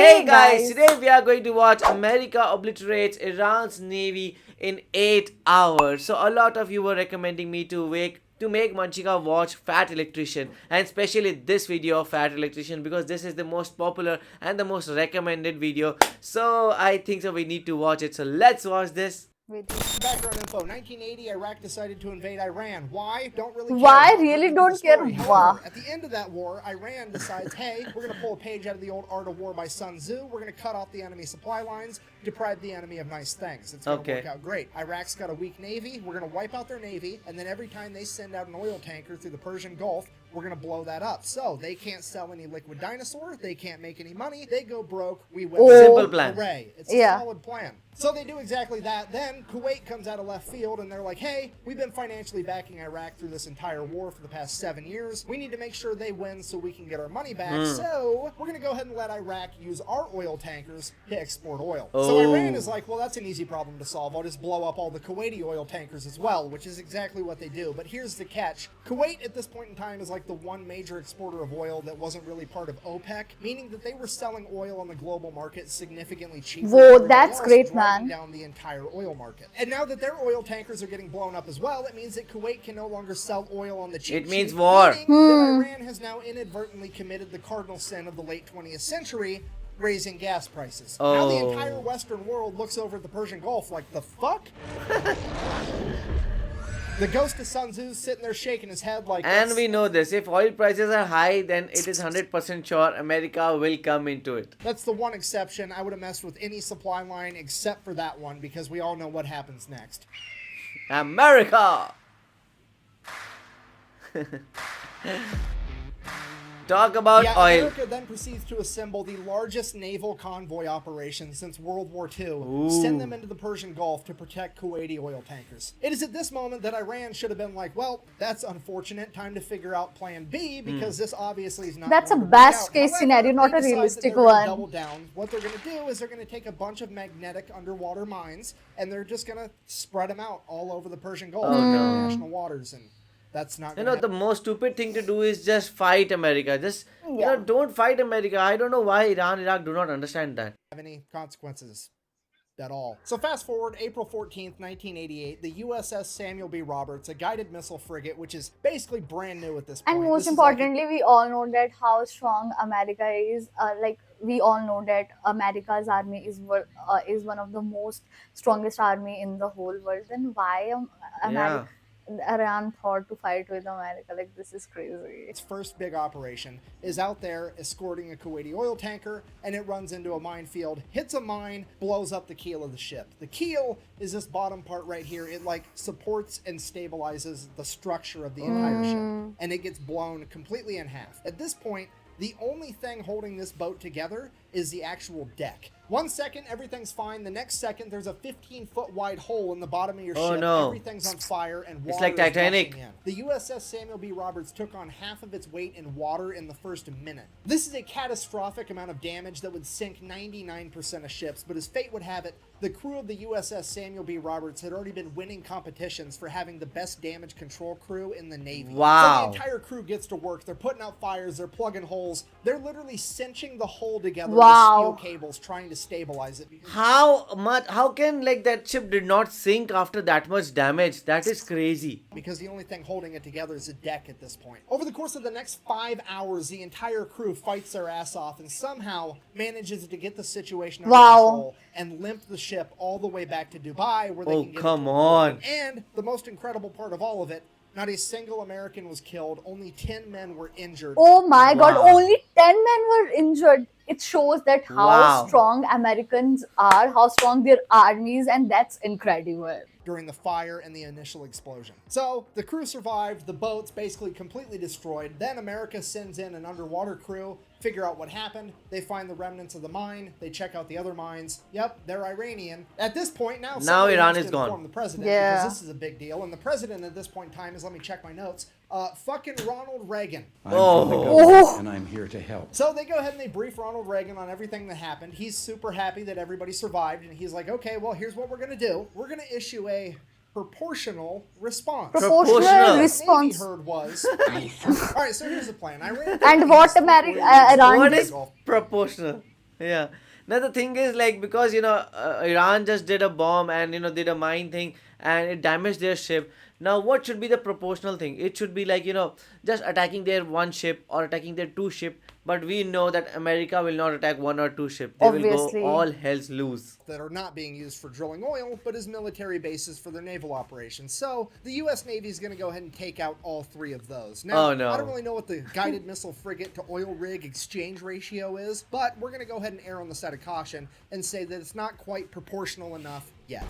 Hey guys, today we are going to watch America obliterates Iran's navy in 8 hours. So a lot of you were recommending me to make Manchika watch Fat Electrician, and especially this video of Fat Electrician because this is the most popular and the most recommended video. So I think so we need to watch it. So let's watch this. Background info: 1980, Iraq decided to invade Iran. Why? Don't really care. Why? Really don't care. However, at the end of that war, Iran decides, hey, we're going to pull a page out of the old Art of War by Sun Tzu. We're going to cut off the enemy supply lines, deprive the enemy of nice things. It's going to work out great. Iraq's got a weak navy. We're going to wipe out their navy, and then every time they send out an oil tanker through the Persian Gulf, we're going to blow that up. So they can't sell any liquid dinosaur. They can't make any money. They go broke. We win. Simple plan. Hooray. It's a solid plan. So they do exactly that. Then Kuwait comes out of left field and they're like, hey, we've been financially backing Iraq through this entire war for the past 7 years. We need to make sure they win so we can get our money back. So we're going to go ahead and let Iraq use our oil tankers to export oil. So Iran is like, well, that's an easy problem to solve. I'll just blow up all the Kuwaiti oil tankers as well, which is exactly what they do. But here's the catch. Kuwait at this point in time is like the one major exporter of oil that wasn't really part of OPEC, meaning that they were selling oil on the global market significantly cheaper. Whoa, that's great, man. Down the entire oil market. And now that their oil tankers are getting blown up as well, it means that Kuwait can no longer sell oil on the cheap. It means war. That Iran has now inadvertently committed the cardinal sin of the late 20th century, raising gas prices. Now the entire Western world looks over at the Persian Gulf like, the fuck? The ghost of Sun Tzu's sitting there shaking his head like... And we know this. If oil prices are high, then it is 100% sure America will come into it. That's the one exception. I would have messed with any supply line except for that one because we all know what happens next. America! Talk about oil. America then proceeds to assemble the largest naval convoy operation since World War II. Send them into the Persian Gulf to protect Kuwaiti oil tankers. It is at this moment that Iran should have been like, well, that's unfortunate. Time to figure out plan B because this obviously is not. That's a best case scenario, not a realistic one. Double down. What they're going to do is they're going to take a bunch of magnetic underwater mines and they're just going to spread them out all over the Persian Gulf, international waters, and that's not. The most stupid thing to do is just fight America. Just don't fight America. I don't know why Iraq do not understand that. Have any consequences at all. So fast forward, April 14th, 1988, the USS Samuel B. Roberts, a guided missile frigate, which is basically brand new at this point. And most importantly, we all know that how strong America is. We all know that America's army is one of the most strongest army in the whole world. Then why Iran thought to fight with America? Like, this is crazy. Its first big operation is out there escorting a Kuwaiti oil tanker, and it runs into a minefield, hits a mine, blows up the keel of the ship. The keel is this bottom part right here. It supports and stabilizes the structure of the entire ship, and it gets blown completely in half. At this point, the only thing holding this boat together is the actual deck. 1 second, everything's fine. The next second, there's a 15-foot wide hole in the bottom of your ship. No. Everything's on fire and water. It's like Titanic. The USS Samuel B. Roberts took on half of its weight in water in the first minute. This is a catastrophic amount of damage that would sink 99% of ships, but as fate would have it, the crew of the USS Samuel B. Roberts had already been winning competitions for having the best damage control crew in the Navy. Wow. So the entire crew gets to work. They're putting out fires. They're plugging holes. They're literally cinching the hull together with steel cables, trying to stabilize it. How can that ship did not sink after that much damage? That is crazy. Because the only thing holding it together is a deck at this point. Over the course of the next 5 hours, the entire crew fights their ass off and somehow manages to get the situation under control and limp the ship all the way back to Dubai where they can get come on. And the most incredible part of all of it, not a single American was killed. Only 10 men were injured. Oh my God, only 10 men were injured. It shows that how strong Americans are, how strong their armies, and that's incredible. During the fire and the initial explosion. So the crew survived, the boat's basically completely destroyed. Then America sends in an underwater crew, figure out what happened. They find the remnants of the mine. They check out the other mines. Yep, they're Iranian. At this point, now Iran is gone. Inform the president because this is a big deal. And the president at this point in time is, let me check my notes, fucking Ronald Reagan. I'm from the government, and I'm here to help. So they go ahead and they brief Ronald Reagan on everything that happened. He's super happy that everybody survived, and he's like, okay, well, here's what we're going to do. We're going to issue a proportional response. Proportional response. Navy heard was. All right, so here's the plan. And what Iran? What is proportional? Yeah. Now the thing is like because Iran just did a bomb and did a mine thing and it damaged their ship. Now what should be the proportional thing? It should be like just attacking their one ship or attacking their two ship. But we know that America will not attack one or two ship. They will go Obviously. all hell's loose. That are not being used for drilling oil, but as military bases for their naval operations. So the U.S. Navy is going to go ahead and take out all three of those. Now, Oh no. I don't really know what the guided missile frigate to oil rig exchange ratio is, but we're going to go ahead and err on the side of caution and say that it's not quite proportional enough yet.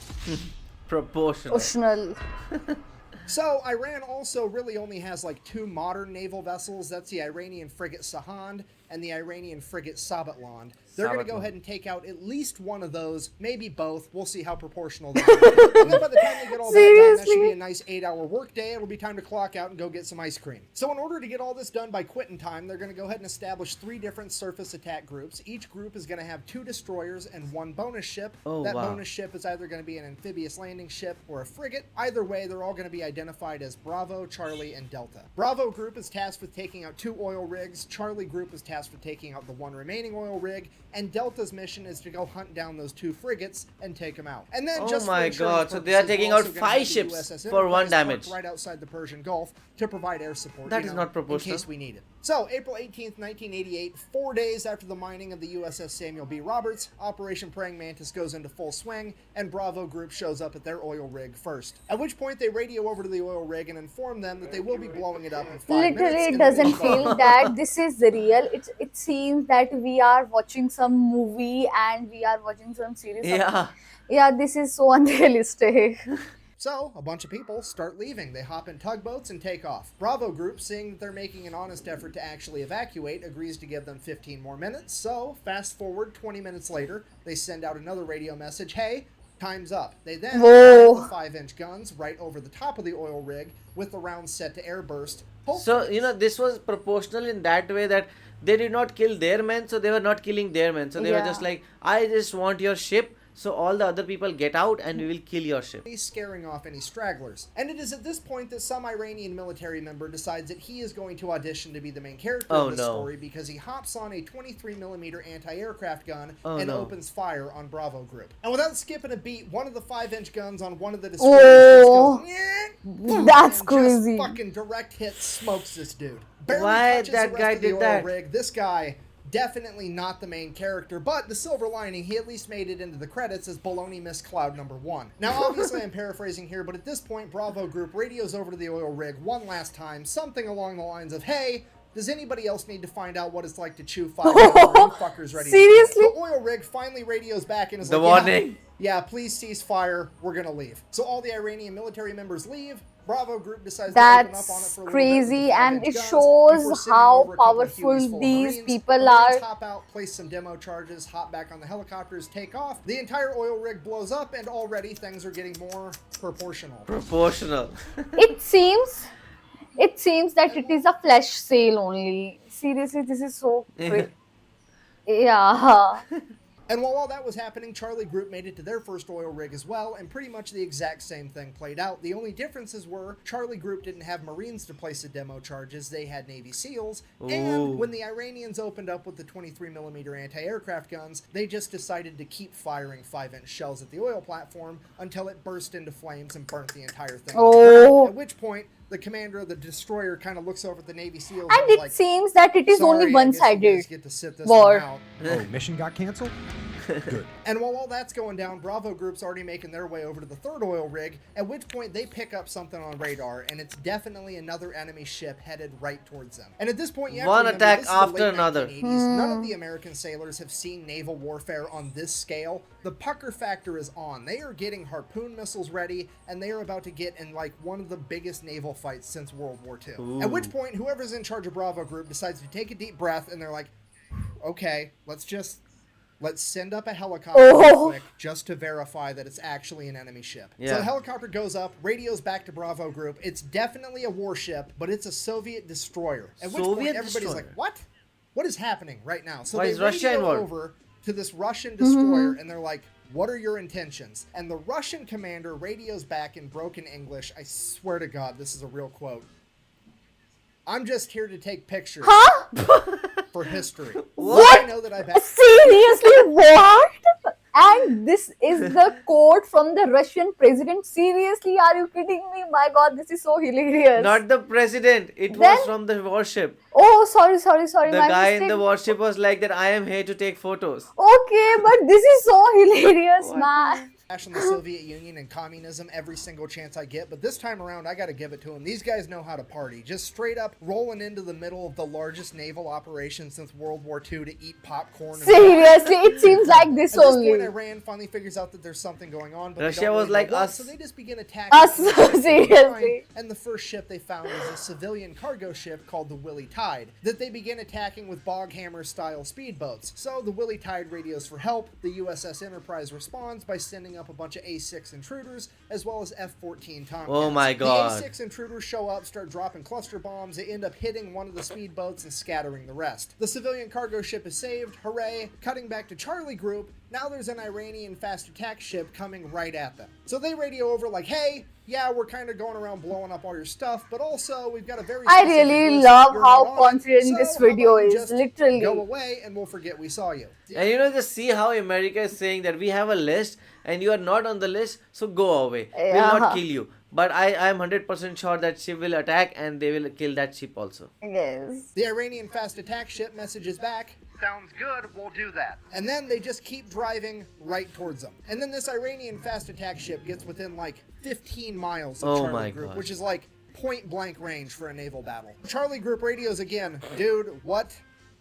Proportional. Optional. So Iran also really only has like two modern naval vessels. That's the Iranian frigate Sahand and the Iranian frigate Sabalan. They're going to go Sabalan. ahead and take out at least one of those, maybe both. We'll see how proportional they are. And then by the time they get all that done, that should be a nice 8-hour workday. It'll be time to clock out and go get some ice cream. So in order to get all this done by quitting time, they're going to go ahead and establish 3 different surface attack groups. Each group is going to have 2 destroyers and 1 bonus ship. Oh, that wow. bonus ship is either going to be an amphibious landing ship or a frigate. Either way, they're all going to be identified as Bravo, Charlie, and Delta. Bravo group is tasked with taking out 2 oil rigs. Charlie group is tasked with taking out the 1 remaining oil rig. And Delta's mission is to go hunt down those 2 frigates and take them out. And then, Oh just for my insurance God, so they are purposes, taking we're out also gonna 5 have the ships USS for 1 Enterprise damage. parked right outside the Persian Gulf to provide air support. That is not proportional. In case we need it. So, April 18th, 1988, 4 days after the mining of the USS Samuel B. Roberts, Operation Praying Mantis goes into full swing, and Bravo Group shows up at their oil rig first. At which point, they radio over to the oil rig and inform them that they will be blowing it up in 5 minutes. Literally, it and then doesn't they- feel that this is real. It seems that we are watching some movie and we are watching some series. Yeah. Yeah, this is so unrealistic. So, a bunch of people start leaving. They hop in tugboats and take off. Bravo Group, seeing that they're making an honest effort to actually evacuate, agrees to give them 15 more minutes. So, fast forward 20 minutes later, they send out another radio message, hey, time's up. They then Whoa. fire the 5-inch guns right over the top of the oil rig with the rounds set to airburst. So, this was proportional in that way that they did not kill their men, so they were not killing their men. So they were Yeah. just like, I just want your ship, so all the other people get out and we will kill your ship. Scaring off any stragglers. And it is at this point that some Iranian military member decides that he is going to audition to be the main character Oh, of this no. story because he hops on a 23mm anti-aircraft gun Oh, and no. opens fire on Bravo Group. And without skipping a beat, one of the 5-inch guns on one of the destroyers Oh. just goes, "Nyeh," That's and crazy. Just fucking direct hit smokes this dude. Barely Why touches that the guy rest of the did oil that? rig. This guy, definitely not the main character, but the silver lining, he at least made it into the credits as Baloney Miss Cloud #1. Now, obviously, I'm paraphrasing here, but at this point, Bravo Group radios over to the oil rig one last time, something along the lines of, hey, does anybody else need to find out what it's like to chew 5 fuckers ready? Seriously? The oil rig finally radios back and is The like, warning. Yeah, please cease fire. We're gonna leave. So all the Iranian military members leave. Bravo Group decides to open up on it That's for a little bit with crazy, the and 5-inch it guns shows before sending how over a couple of Hueys powerful full of these Marines. people The Marines are. hop out, place some demo charges, hop back on the helicopters, take off. The entire oil rig blows up, and already things are getting more proportional. Proportional. It seems that it is a flash sale only. Seriously, this is so crazy. Yeah. And while all that was happening, Charlie Group made it to their first oil rig as well, and pretty much the exact same thing played out. The only differences were Charlie Group didn't have Marines to place the demo charges, they had Navy SEALs, Ooh. and when the Iranians opened up with the 23mm anti-aircraft guns, they just decided to keep firing 5-inch shells at the oil platform until it burst into flames and burnt the entire thing. to the Oh. ground, at which point, the commander of the destroyer kind of looks over at the Navy SEALs And is it like, seems that it is "Sorry, only I guess you one-sided guys get to sit this war. one out." Oh, mission got canceled? Good. And while all that's going down, Bravo Group's already making their way over to the third oil rig, at which point they pick up something on radar, and it's definitely another enemy ship headed right towards them. And at this point, you have One to remember, attack this is the after late another. 1980s. None of the American sailors have seen naval warfare on this scale. The pucker factor is on. They are getting harpoon missiles ready, and they are about to get in like one of the biggest naval fights since World War II. At which point, whoever's in charge of Bravo Group decides to take a deep breath, and they're like, okay, let's send up a helicopter real quick just to verify that it's actually an enemy ship. So Yeah. the helicopter goes up, radios back to Bravo Group. It's definitely a warship, but it's a Soviet destroyer. At which point Soviet everybody's destroyer? like, what? What is happening right now? So Why they is Russia radio involved? over to this Russian destroyer, and they're like, what are your intentions? And the Russian commander radios back in broken English. I swear to God, this is a real quote. I'm just here to take pictures Huh? for history. What? I know that I've had Seriously, what? And this is the quote from the Russian president. Seriously, are you kidding me? My God, this is so hilarious. Not the president. It Then- was from the warship. Oh, sorry. The My guy mistake. in the warship was like that. I am here to take photos. Okay, but this is so hilarious, man. in the Soviet Union and communism every single chance I get, but this time around I gotta give it to them. These guys know how to party. Just straight up rolling into the middle of the largest naval operation since World War II to eat popcorn. And Seriously, it seems like this At this only. point, Iran finally figures out that there's something going on, but Russia they don't was really like know what, us. so they just begin attacking. Us, seriously. And the first ship they found was a civilian cargo ship called the Willie Tide that they begin attacking with Boghammer-style speedboats. So the Willie Tide radios for help. The USS Enterprise responds by sending up a bunch of A6 intruders as well as F-14 Tomcats. Oh my God. The A6 intruders show up, start dropping cluster bombs. They end up hitting one of the speedboats and scattering the rest. The civilian cargo ship is saved. Hooray! Cutting back to Charlie Group. Now there's an Iranian fast attack ship coming right at them. So they radio over like, hey, yeah, we're kind of going around blowing up all your stuff, but also we've got a very I specific really list. love You're how not on it, confident so this how about video you is, just literally. go away and we'll forget we saw you. And you know, just see how America is saying that we have a list and you are not on the list, so go away. We'll not Yeah. kill you. But I am 100% sure that ship will attack and they will kill that ship also. Yes. The Iranian fast attack ship messages back, sounds good, we'll do that. And then they just keep driving right towards them. And then this Iranian fast attack ship gets within like 15 miles of Oh Charlie my Group, God. which is like point blank range for a naval battle. Charlie Group radios again, dude, what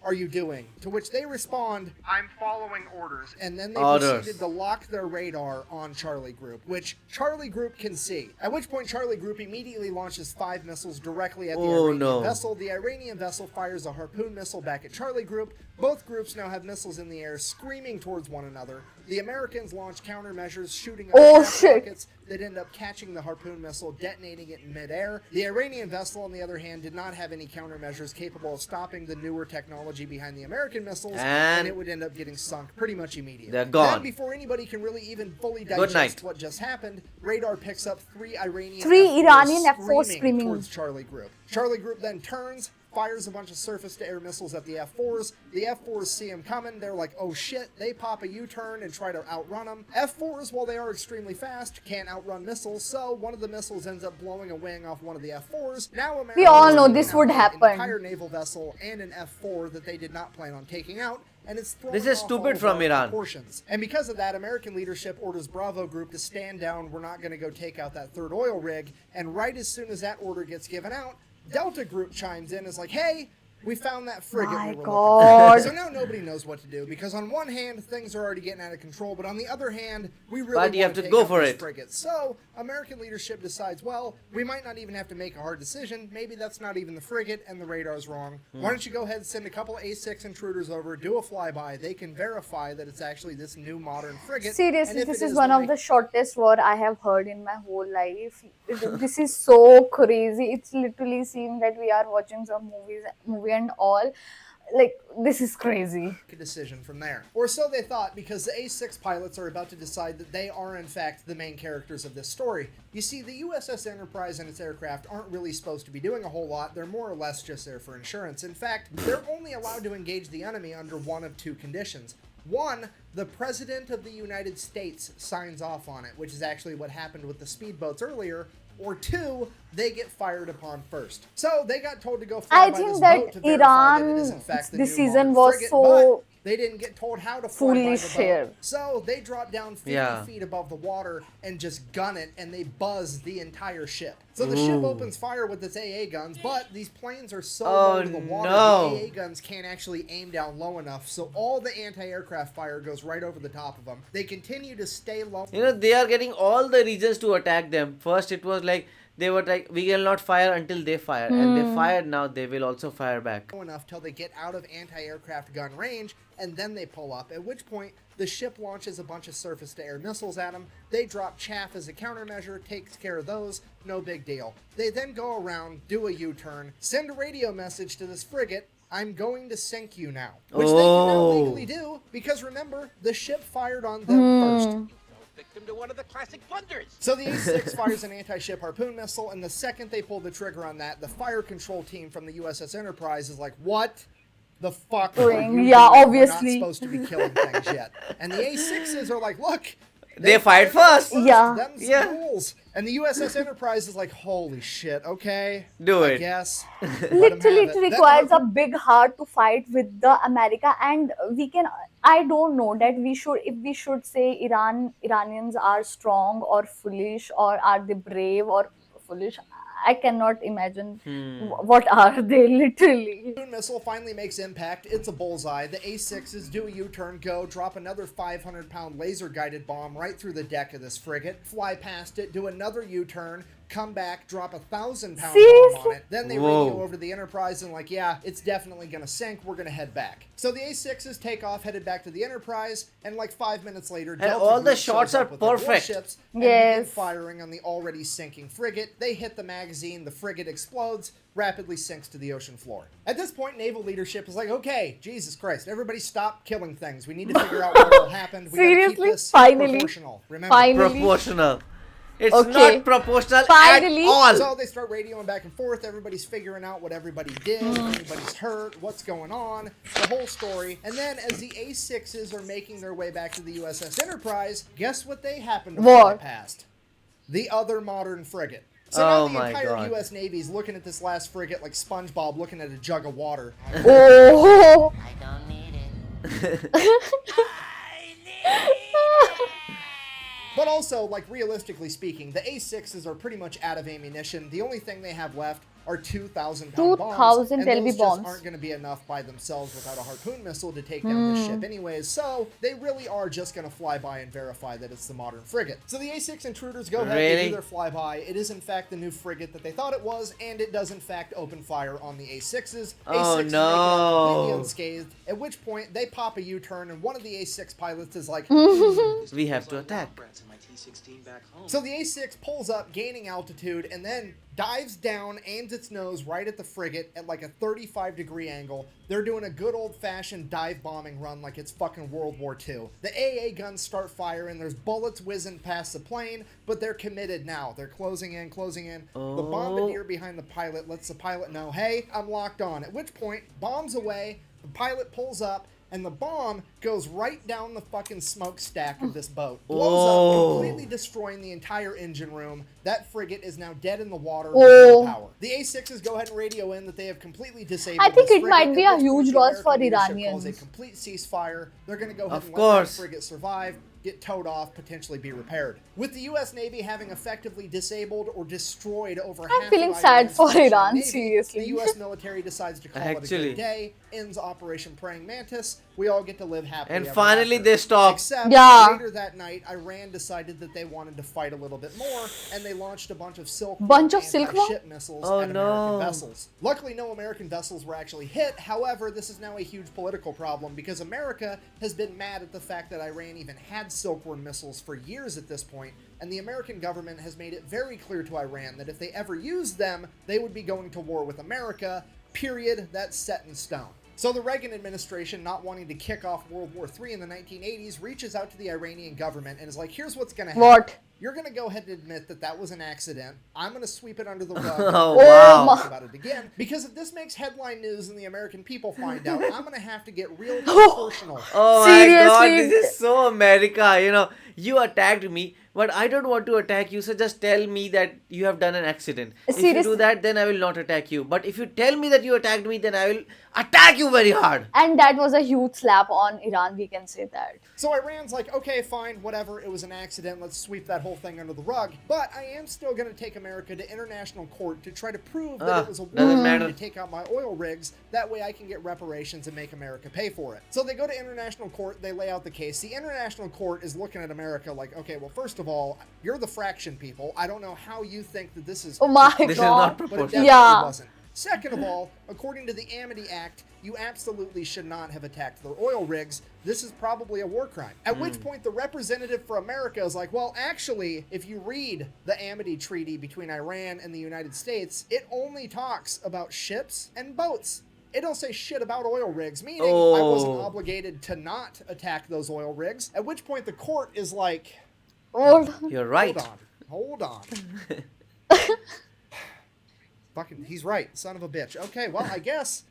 are you doing? To which they respond, I'm following orders. And then they Orders. proceeded to lock their radar on Charlie Group, which Charlie Group can see. At which point Charlie Group immediately launches 5 missiles directly at the Oh, Iranian no. vessel. The Iranian vessel fires a harpoon missile back at Charlie Group. Both groups now have missiles in the air screaming towards one another. The Americans launch countermeasures shooting Oh, shaft shit. rockets that end up catching the harpoon missile, detonating it in midair. The Iranian vessel, on the other hand, did not have any countermeasures capable of stopping the newer technology behind the American missiles, And and it would end up getting sunk pretty much immediately. they're gone. Then, before anybody can really even fully Good digest night. what just happened, radar picks up 3 Iranian Three F-4s Iranian F-4s screaming. towards Charlie Group. Charlie Group then turns, fires a bunch of surface-to-air missiles at the F-4s. The F-4s see him coming. They're like, oh shit. They pop a U-turn and try to outrun him. F-4s, while they are extremely fast, can't outrun missiles, so one of the missiles ends up blowing a wing off one of the F-4s. Now America We all is know taking this out would an happen. entire naval vessel and an F-4 that they did not plan on taking out. And it's This is off stupid all of from our Iran. proportions. And because of that, American leadership orders Bravo Group to stand down. We're not going to go take out that third oil rig. And right as soon as that order gets given out, Delta Group chimes in and is like, hey, we found that frigate My we were God. looking for. So now nobody knows what to do, because on one hand, things are already getting out of control, but on the other hand, we really But you want have to take go out for this it. frigate. So American leadership decides, well, we might not even have to make a hard decision. Maybe that's not even the frigate, and the radar's wrong. Why don't you go ahead and send a couple A6 intruders over, do a flyby. They can verify that it's actually this new modern frigate. Seriously, And if this it is is, one then of they the shortest word I have heard in my whole life. This is so crazy. It's literally seems that we are watching some movie and all. Like, this is crazy. a decision from there. Or so they thought, because the A6 pilots are about to decide that they are in fact the main characters of this story. You see, the USS Enterprise and its aircraft aren't really supposed to be doing a whole lot. They're more or less just there for insurance. In fact, they're only allowed to engage the enemy under one of 2 conditions. One, the President of the United States signs off on it, which is actually what happened with the speedboats earlier. Or 2, they get fired upon first. So they got told to go fly I by think this that boat to verify that it is in Iran fact the this new season modern was frigate, so but they didn't get told how to fly by foolish the boat. here. So they drop down 50 Yeah. feet above the water and just gun it, and they buzz the entire ship. So the ship opens fire with its AA guns, but these planes are so low to the water, no. the AA guns can't actually aim down low enough, so all the anti-aircraft fire goes right over the top of them. They continue to stay low. You know, they are getting all the reasons to attack them. First, it was like, they were like, we will not fire until they fire. And they fired, now they will also fire back. Enough till they get out of anti-aircraft gun range, and then they pull up, at which point the ship launches a bunch of surface-to-air missiles at them. They drop chaff as a countermeasure, takes care of those, no big deal. They then go around, do a U-turn, send a radio message to this frigate, I'm going to sink you now. Which they can now Oh. legally do, because remember, the ship fired on them first. victim to one of the classic blunders. So the A6 fires an anti-ship harpoon missile, and the second they pull the trigger on that, the fire control team from the USS Enterprise is like, what the fuck are you doing? Yeah, We're obviously. not supposed to be killing things yet. And the A6s are like, look, They fired first. Yeah. Them's the Yeah. rules. And the USS Enterprise is like, holy shit, okay. Do I it. guess. Literally, it requires a big heart to fight with the America, and we can. I don't know that we should, if we should say Iranians are strong or foolish, or are they brave or foolish. I cannot imagine what are they literally. Harpoon missile finally makes impact. It's a bullseye. The A6s do a U-turn, go, drop another 500-pound laser-guided bomb right through the deck of this frigate, fly past it, do another U-turn, come back, drop a 1,000-pound bomb Seriously? on it. Then they Whoa. radio over to the Enterprise and like, yeah, it's definitely gonna sink. We're gonna head back. So the A6s take off, headed back to the Enterprise, and like 5 minutes later, Delta all the Group shots shows are up with their perfect. warships and begin Yes. firing on the already sinking frigate. They hit the magazine, the frigate explodes, rapidly sinks to the ocean floor. At this point, naval leadership is like, okay, Jesus Christ, everybody stop killing things. We need to figure out what all happened. We gotta keep Seriously? this Finally? proportional. Remember? Finally. Proportional. It's Okay. not proportional Finally. at all. So they start radioing back and forth. Everybody's figuring out what everybody did, if anybody's hurt, what's going on, the whole story. And then as the A6s are making their way back to the USS Enterprise, guess what they happen to fly What? past? The other modern frigate. So Oh now the my entire God. U.S. Navy's looking at this last frigate like SpongeBob looking at a jug of water. Oh. I don't need it. But also, like, realistically speaking, the A6s are pretty much out of ammunition. The only thing they have left are 2,000-pound bombs. 2,000 and LB those bombs. just aren't going to be enough by themselves without a harpoon missile to take down the ship anyways. So they really are just going to fly by and verify that it's the modern frigate. So the A6 intruders go ahead and Really? do their flyby. It is in fact the new frigate that they thought it was, and it does in fact open fire on the A6s. Oh, A6s make it no. out completely unscathed, at which point they pop a U-turn, and one of the A6 pilots is like, We have to attack. So the A6 pulls up, gaining altitude, and then dives down, aims its nose right at the frigate at like a 35-degree angle. They're doing a good old-fashioned dive bombing run like it's fucking World War II. The AA guns start firing, there's bullets whizzing past the plane, but they're committed now. They're closing in, closing in. The bombardier behind the pilot lets the pilot know, hey, I'm locked on. At which point, bombs away, the pilot pulls up, and the bomb goes right down the fucking smokestack of this boat. Blows Oh. up, completely destroying the entire engine room. That frigate is now dead in the water Oh. with no power. The A6s go ahead and radio in that they have completely disabled I think this it might frigate, be at a which point huge the loss for American leadership Iranians. calls a complete ceasefire. They're going to go ahead Of and course. let that frigate survive, get towed off, potentially be repaired. With the U.S. Navy having effectively disabled or destroyed over half of feeling sad Iran's for functioning Iran, Navy, seriously. The U.S. military decides to call it a Actually. good day, ends Operation Praying Mantis. We all get to live happily And ever finally after. they stop. Except Yeah. later that night, Iran decided that they wanted to fight a little bit more, and they launched a bunch of Bunch of Silkworm? ship missiles Oh, at no. American vessels. Luckily, no American vessels were actually hit. However, this is now a huge political problem because America has been mad at the fact that Iran even had Silkworm missiles for years at this point, and the American government has made it very clear to Iran that if they ever used them, they would be going to war with America. Period. That's set in stone. So the Reagan administration, not wanting to kick off World War III in the 1980s, reaches out to the Iranian government and is like, here's what's going to happen. What? You're going to go ahead and admit that that was an accident. I'm going to sweep it under the rug. Oh, and wow. talk about it again. Because if this makes headline news and the American people find out, I'm going to have to get real personal. Oh my god, Seriously? this is so America. You know, you attacked me, but I don't want to attack you, so just tell me that you have done an accident. If you Seriously? do that, then I will not attack you. But if you tell me that you attacked me, then I will attack you very hard. And that was a huge slap on Iran, we can say that. So Iran's like, okay, fine, whatever, it was an accident, let's sweep that whole thing under the rug. But I am still going to take America to international court to try to prove that it was a doesn't war matter. to take out my oil rigs. That way I can get reparations and make America pay for it. So they go to international court, they lay out the case. The international court is looking at America like, okay, well, first of all, you're the fraction people. I don't know how you think that this is... Oh my This is god. not but it proportional. definitely Yeah. wasn't. Second of all, according to the Amity Act, you absolutely should not have attacked their oil rigs. This is probably a war crime. At which point the representative for America is like, well, actually, if you read the Amity Treaty between Iran and the United States, it only talks about ships and boats. It don't say shit about oil rigs, meaning I wasn't Oh. obligated to not attack those oil rigs. At which point the court is like, Hold on. You're right. Hold on. Fucking, he's right, son of a bitch. Okay, well, I guess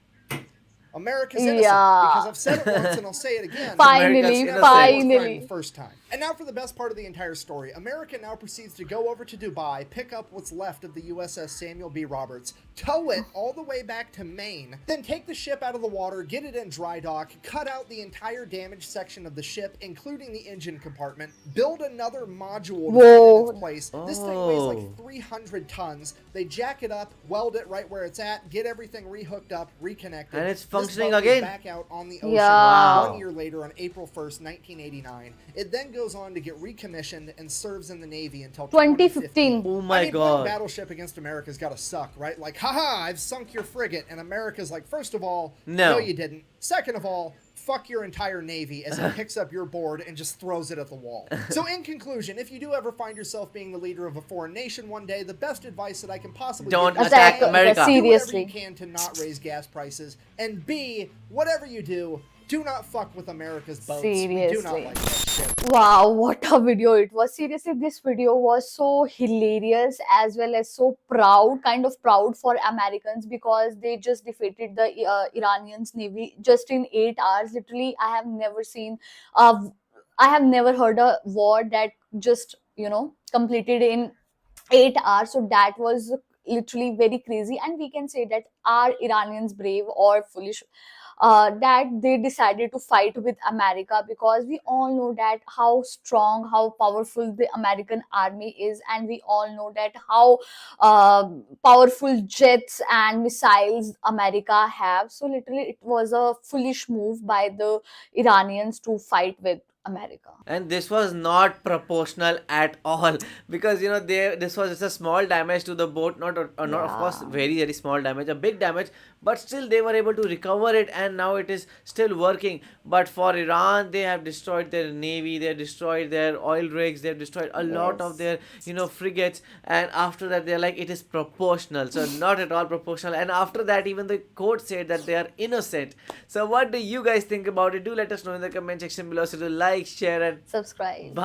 America's innocent. Yeah. Because I've said it once and I'll say it again. Finally, America's innocent. finally. The first time. And now for the best part of the entire story. America now proceeds to go over to Dubai, pick up what's left of the USS Samuel B. Roberts, tow it all the way back to Maine, then take the ship out of the water, get it in dry dock, cut out the entire damaged section of the ship, including the engine compartment, build another module to put it in its place. This thing weighs like 300 tons. They jack it up, weld it right where it's at, get everything rehooked up, reconnected. And it's This functioning boat is again. back out on the ocean Yeah. 1 year later on April 1st, 1989. It then goes on to get recommissioned and serves in the Navy until 2015. Oh my I mean, god. playing Battleship against America's gotta suck, right? Like, haha, I've sunk your frigate. And America's like, first of all, No. you didn't. Second of all, fuck your entire Navy as it picks up your board and just throws it at the wall. So in conclusion, if you do ever find yourself being the leader of a foreign nation one day, the best advice that I can possibly Don't give you is attack A, America. do whatever Seriously. you can to not raise gas prices, and B, whatever you do not fuck with America's boats. We do not Seriously. like that shit. Wow, what a video it was. Seriously, this video was so hilarious as well as so proud, kind of proud for Americans because they just defeated the Iranians navy just in 8 hours. Literally, I have never heard a war that just, completed in 8 hours. So that was literally very crazy. And we can say that are Iranians brave or foolish? That they decided to fight with America because we all know that how strong, how powerful the American army is, and we all know that how powerful jets and missiles America have. So literally, it was a foolish move by the Iranians to fight with America. And this was not proportional at all because this was just a small damage to the boat, not of course very small damage, a big damage, but still they were able to recover it and now it is still working. But for Iran, they have destroyed their navy, they have destroyed their oil rigs, they have destroyed a lot of their frigates, and after that they're like it is proportional. So not at all proportional. And after that even the court said that they are innocent. So what do you guys think about it? Do let us know in the comment section below. So do like, share and Subscribe. bye.